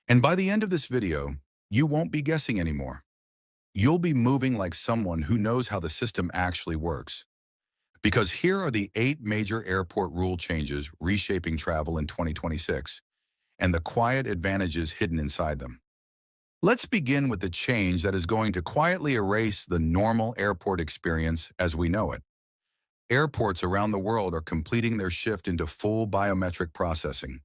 A: And by the end of this video, you won't be guessing anymore. You'll be moving like someone who knows how the system actually works. Because here are the 8 major airport rule changes reshaping travel in 2026, and the quiet advantages hidden inside them. Let's begin with the change that is going to quietly erase the normal airport experience as we know it. Airports around the world are completing their shift into full biometric processing.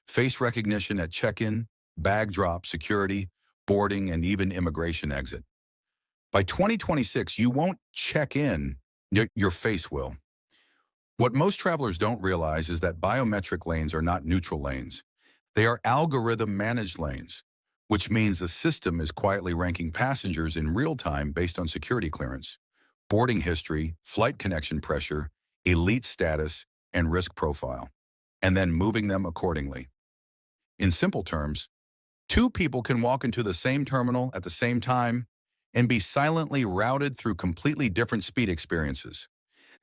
A: Face recognition at check-in, bag drop, security, boarding, and even immigration exit. By 2026, you won't check in, your face will. What most travelers don't realize is that biometric lanes are not neutral lanes. They are algorithm-managed lanes, which means the system is quietly ranking passengers in real time based on security clearance, boarding history, flight connection pressure, elite status, and risk profile, and then moving them accordingly. In simple terms, 2 people can walk into the same terminal at the same time and be silently routed through completely different speed experiences.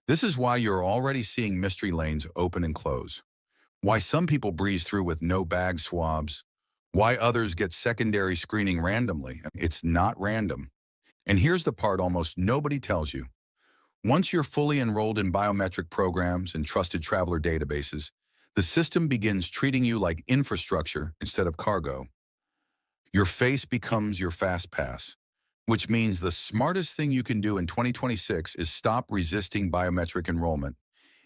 A: This is why you're already seeing mystery lanes open and close, why some people breeze through with no bag swabs, why others get secondary screening randomly. It's not random. And here's the part almost nobody tells you. Once you're fully enrolled in biometric programs and trusted traveler databases, the system begins treating you like infrastructure instead of cargo. Your face becomes your fast pass, which means the smartest thing you can do in 2026 is stop resisting biometric enrollment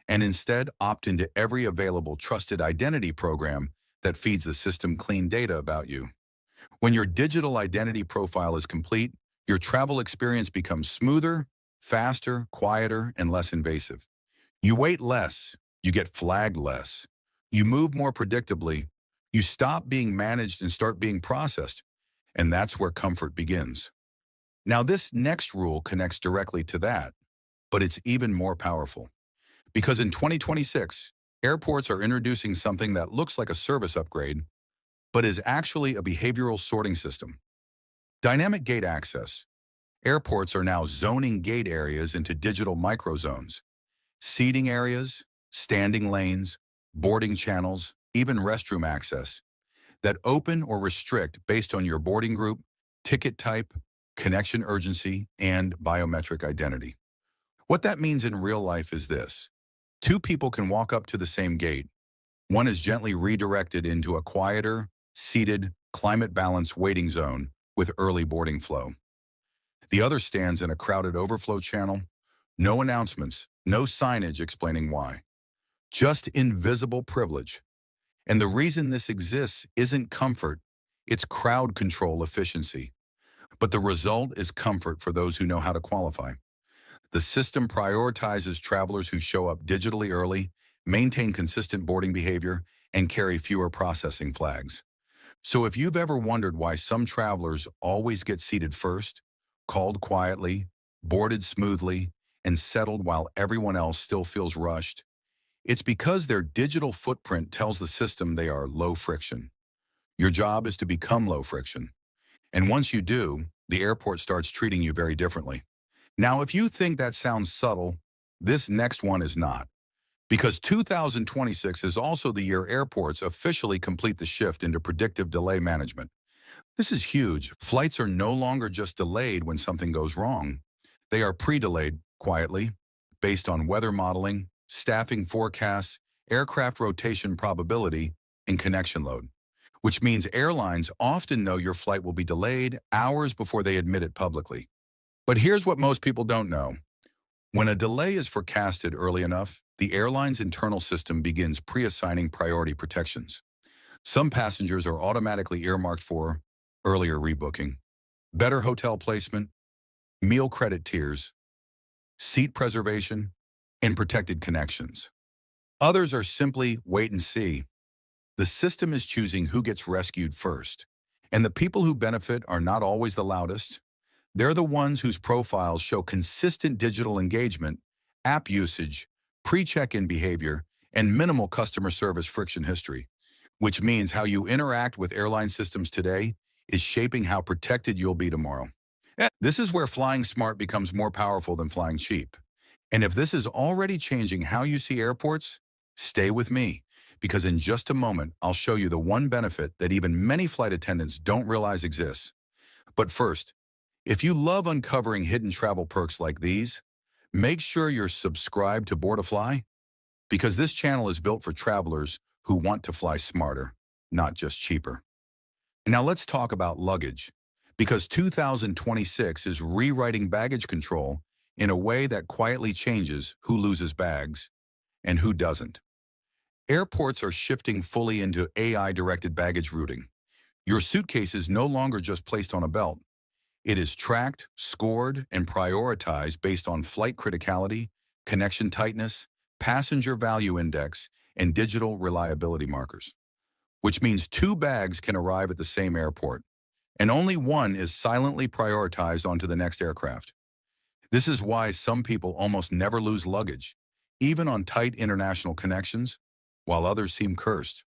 A: and instead opt into every available trusted identity program that feeds the system clean data about you. When your digital identity profile is complete, Your travel experience becomes smoother, faster, quieter, and less invasive. You wait less, you get flagged less. You move more predictably, you stop being managed and start being processed. And that's where comfort begins. Now, this next rule connects directly to that, but it's even more powerful. Because in 2026, airports are introducing something that looks like a service upgrade, but is actually a behavioral sorting system. Dynamic gate access. Airports are now zoning gate areas into digital microzones. Seating areas, standing lanes, boarding channels, even restroom access that open or restrict based on your boarding group, ticket type, connection urgency, and biometric identity. What that means in real life is this. Two people can walk up to the same gate. One is gently redirected into a quieter, seated, climate-balanced waiting zone with early boarding flow. The other stands in a crowded overflow channel. No announcements, no signage explaining why. Just invisible privilege. And the reason this exists isn't comfort, it's crowd control efficiency. But the result is comfort for those who know how to qualify. The system prioritizes travelers who show up digitally early, maintain consistent boarding behavior, and carry fewer processing flags. So if you've ever wondered why some travelers always get seated first, called quietly, boarded smoothly, and settled while everyone else still feels rushed, it's because their digital footprint tells the system they are low friction. Your job is to become low friction. And once you do, the airport starts treating you very differently. Now, if you think that sounds subtle, this next one is not. Because 2026 is also the year airports officially complete the shift into predictive delay management. This is huge. Flights are no longer just delayed when something goes wrong. They are pre-delayed, quietly, based on weather modeling, staffing forecasts, aircraft rotation probability, and connection load. Which means airlines often know your flight will be delayed hours before they admit it publicly. But here's what most people don't know. When a delay is forecasted early enough, the airline's internal system begins pre-assigning priority protections. Some passengers are automatically earmarked for earlier rebooking, better hotel placement, meal credit tiers, seat preservation, and protected connections. Others are simply wait and see. The system is choosing who gets rescued first. And the people who benefit are not always the loudest. They're the ones whose profiles show consistent digital engagement, app usage, pre-check-in behavior, and minimal customer service friction history, which means how you interact with airline systems today is shaping how protected you'll be tomorrow. This is where flying smart becomes more powerful than flying cheap. And if this is already changing how you see airports, stay with me, because in just a moment, I'll show you the one benefit that even many flight attendants don't realize exists. But first, if you love uncovering hidden travel perks like these, make sure you're subscribed to BoardiFly, because this channel is built for travelers who want to fly smarter, not just cheaper. Now let's talk about luggage, because 2026 is rewriting baggage control in a way that quietly changes who loses bags and who doesn't. Airports are shifting fully into AI-directed baggage routing. Your suitcase is no longer just placed on a belt. It is tracked, scored, and prioritized based on flight criticality, connection tightness, passenger value index, and digital reliability markers. Which means two bags can arrive at the same airport, and only one is silently prioritized onto the next aircraft. This is why some people almost never lose luggage, even on tight international connections, while others seem cursed.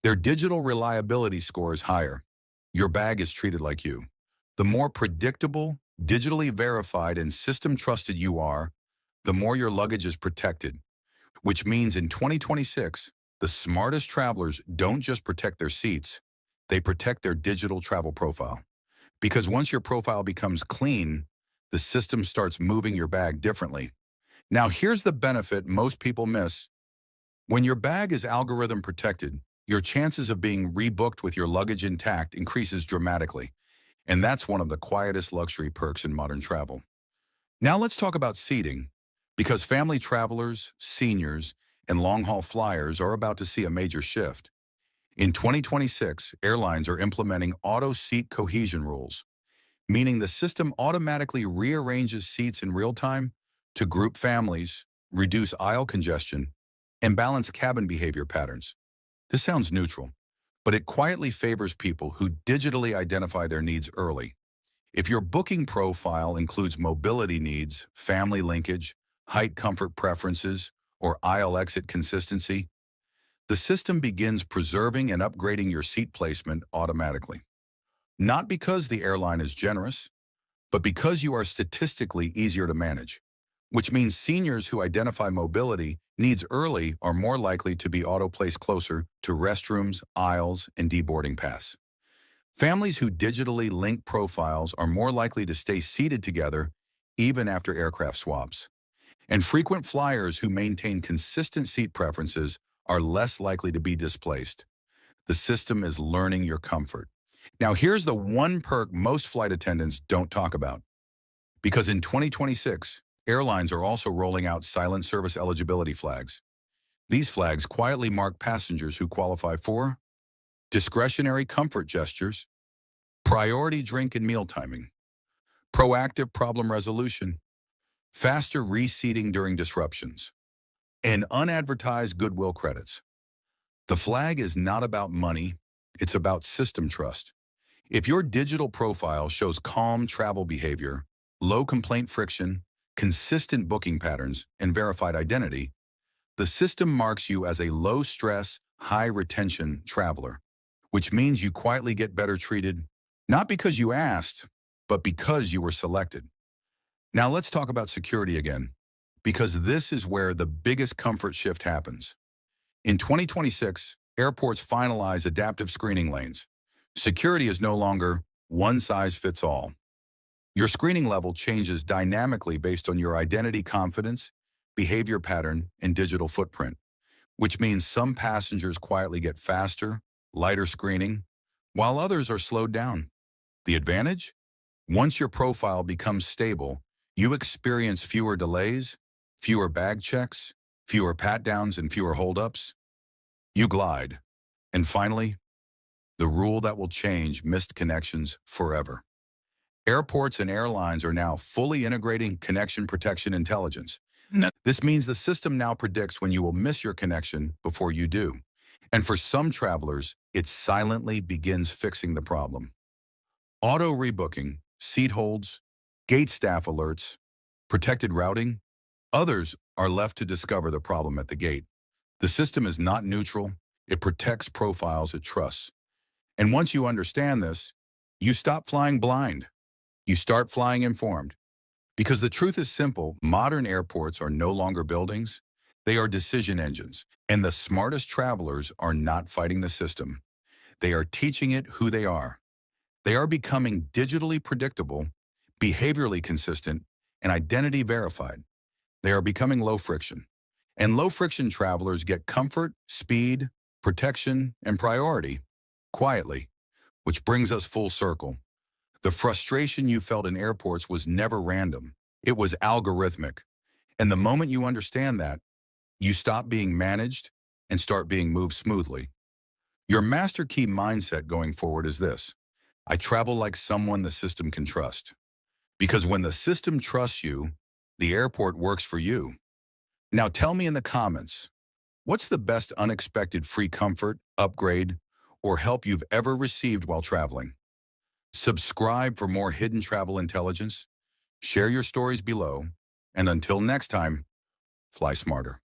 A: Their digital reliability score is higher. Your bag is treated like you. The more predictable, digitally verified, and system-trusted you are, the more your luggage is protected, which means in 2026, the smartest travelers don't just protect their seats, they protect their digital travel profile. Because once your profile becomes clean, the system starts moving your bag differently. Now, here's the benefit most people miss. When your bag is algorithm protected, your chances of being rebooked with your luggage intact increases dramatically. And that's one of the quietest luxury perks in modern travel. Now let's talk about seating, because family travelers, seniors, and long-haul flyers are about to see a major shift. In 2026, airlines are implementing auto seat cohesion rules, meaning the system automatically rearranges seats in real time to group families, reduce aisle congestion, and balance cabin behavior patterns. This sounds neutral, but it quietly favors people who digitally identify their needs early. If your booking profile includes mobility needs, family linkage, height comfort preferences, or aisle exit consistency, the system begins preserving and upgrading your seat placement automatically. Not because the airline is generous, but because you are statistically easier to manage, which means seniors who identify mobility needs early are more likely to be auto-placed closer to restrooms, aisles, and deboarding paths. Families who digitally link profiles are more likely to stay seated together even after aircraft swaps. And frequent flyers who maintain consistent seat preferences are less likely to be displaced. The system is learning your comfort. Now, here's the one perk most flight attendants don't talk about. Because in 2026, airlines are also rolling out silent service eligibility flags. These flags quietly mark passengers who qualify for discretionary comfort gestures, priority drink and meal timing, proactive problem resolution, faster reseating during disruptions, and unadvertised goodwill credits. The flag is not about money, it's about system trust. If your digital profile shows calm travel behavior, low complaint friction, consistent booking patterns, and verified identity, the system marks you as a low-stress, high-retention traveler, which means you quietly get better treated, not because you asked, but because you were selected. Now let's talk about security again, because this is where the biggest comfort shift happens. In 2026, airports finalize adaptive screening lanes. Security is no longer one size fits all. Your screening level changes dynamically based on your identity confidence, behavior pattern, and digital footprint, which means some passengers quietly get faster, lighter screening, while others are slowed down. The advantage? Once your profile becomes stable, you experience fewer delays, fewer bag checks, fewer pat-downs, and fewer holdups. You glide. And finally, the rule that will change missed connections forever. Airports and airlines are now fully integrating connection protection intelligence. This means the system now predicts when you will miss your connection before you do. And for some travelers, it silently begins fixing the problem. Auto rebooking, seat holds, gate staff alerts, protected routing. Others are left to discover the problem at the gate. The system is not neutral. It protects profiles it trusts. And once you understand this, you stop flying blind. You start flying informed. Because the truth is simple, modern airports are no longer buildings. They are decision engines. And the smartest travelers are not fighting the system. They are teaching it who they are. They are becoming digitally predictable, behaviorally consistent, and identity verified. They are becoming low friction. And low friction travelers get comfort, speed, protection, and priority quietly, which brings us full circle. The frustration you felt in airports was never random. It was algorithmic. And the moment you understand that, you stop being managed and start being moved smoothly. Your master key mindset going forward is this: I travel like someone the system can trust. Because when the system trusts you, the airport works for you. Now tell me in the comments, what's the best unexpected free comfort, upgrade, or help you've ever received while traveling? Subscribe for more hidden travel intelligence. Share your stories below. And until next time, fly smarter.